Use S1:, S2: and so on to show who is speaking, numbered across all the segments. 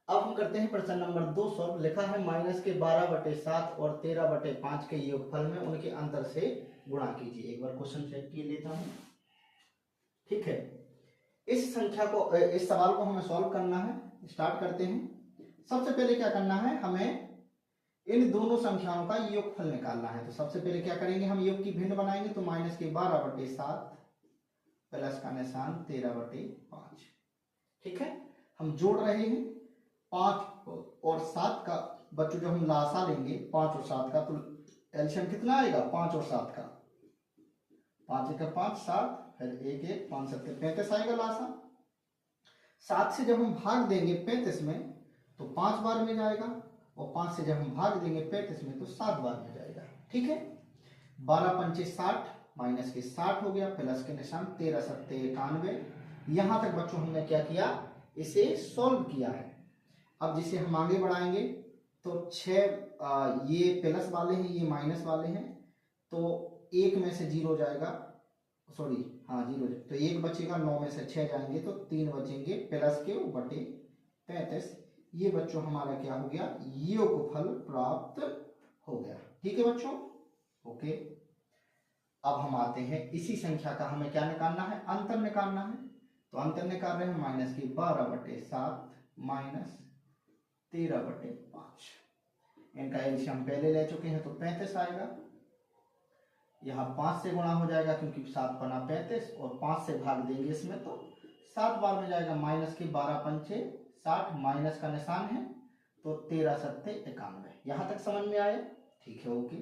S1: अब हम करते हैं प्रश्न नंबर 2 सॉल्व। लिखा है माइनस के 12/7 और 13/5 के योगफल में उनके अंतर से गुणा कीजिए। एक बार क्वेश्चन चेक किए लेता हूं। ठीक है, इस संख्या को, इस सवाल को हमें सॉल्व करना है। स्टार्ट करते हैं। सबसे पहले क्या करना है, हमें इन दोनों संख्याओं का योगफल निकालना है। तो सबसे पहले क्या करेंगे, हम योग की भिन्न बनाएंगे। तो माइनस के 12/7 प्लस का निशान 13/5। ठीक है, हम जोड़ रहे हैं 5 और 7 का। बच्चों जब हम लासा लेंगे 5 और 7 का, तो एलसीएम कितना आएगा 5 और 7 का, 5 एक 5 7, फिर 1 1 5 7 35 आएगा लासा। 7 से जब हम भाग देंगे 35 में तो 5 बार में जाएगा, और 5 से जब हम भाग देंगे 35 में तो 7 बार में जाएगा। ठीक है, 12 पंचे 60, माइनस के 60 हो गया, प्लस के निशान 13 7 91। यहां तक बच्चों हमने क्या किया, इसे सॉल्व किया है। अब जिसे हम आगे बढ़ाएंगे तो 6 ये प्लस वाले हैं, ये माइनस वाले हैं, तो 1 में से 0 जाएगा, सॉरी हाँ 0, तो 1 बचेगा, 9 में से 6 जाएंगे तो 3 बचेंगे, प्लस के बटे 35। ये बच्चों हमारा क्या हो गया, योगफल प्राप्त हो गया। ठीक है बच्चों, ओके। अब हम आते हैं इसी संख्या का हमें क्या निकालना है, अंतर निकालना है। तो अंतर निकाल रहे हैं माइनस की 12/7 माइनस 13/5। इनका एलसीएम हम पहले ले चुके हैं, तो 35 आएगा। यहाँ 5 से गुणा हो जाएगा क्योंकि 7 बना 35, और 5 से भाग देंगे इसमें तो 7 बार में जाएगा। माइनस की 12 पंचे 60, माइनस का निशान है तो 13 7 91। यहाँ तक समझ में आया? ठीक है, ओके।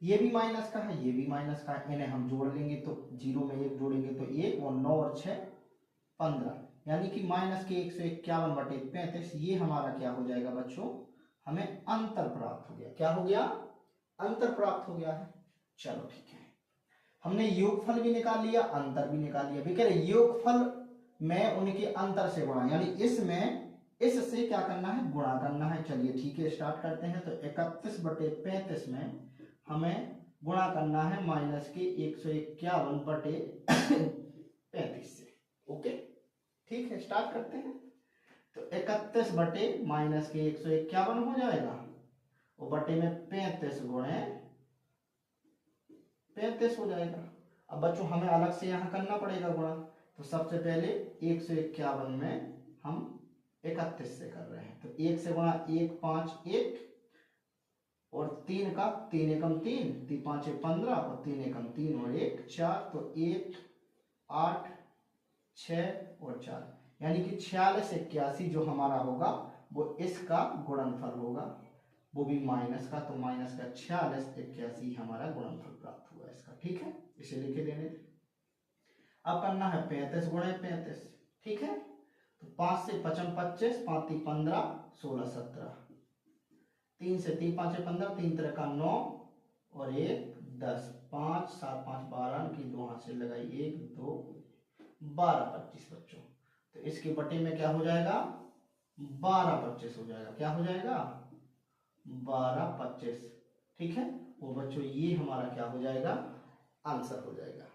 S1: ये भी माइनस का है, ये भी माइनस का है, इन्हें हम जोड़ लेंगे तो 0 में 1 जोड़ेंगे तो 1, और 9 और 6 15, यानी कि माइनस के 151/35। ये हमारा क्या हो जाएगा बच्चों, हमें अंतर प्राप्त हो गया। क्या हो गया, अंतर प्राप्त हो गया है। चलो ठीक है, हमने योगफल भी निकाल लिया, अंतर भी निकाल लिया। भी कह रहे योगफल में उनके अंतर से गुणा, यानी इसमें इससे क्या करना है, गुणा करना है। चलिए ठीक है, स्टार्ट करते हैं। तो 31/35 में हमें गुणा करना है माइनस के 151/35 से। ओके, ठीक है, स्टार्ट करते हैं। तो 31 बटे माइनस के 151 हो जाएगा, और बटे में 35 गुणे 35 हो जाएगा। अब बच्चों हमें अलग से यहाँ करना पड़ेगा गुणा। तो सबसे पहले 151 में हम 31 से कर रहे हैं, तो 1 से गुणा 1 5 1, और 3 का 3 एकम 3, 3 5 15, और 3 एकम 3 और 1 4, तो 1 8 6 और 4, यानी कि 46 81 जो हमारा होगा वो इसका गुणनफल होगा, वो भी माइनस का। तो माइनस का 46 81 हमारा गुणनफल प्राप्त हुआ इसका। ठीक है, इसे लिखे देने। अब करना है 35 गुणे 35। ठीक है, तो 5 से 55 25, 5 3 15 16 17, 3 से 3 5 15, 3 3 का 9, और 1 10, 5 7 5 12 की 2 हाथ से लगाई, 1 2 12 25 बच्चों। तो इसके बटे में क्या हो जाएगा, 12 25 हो जाएगा। क्या हो जाएगा, 12 25। ठीक है, वो बच्चों ये हमारा क्या हो जाएगा, आंसर हो जाएगा।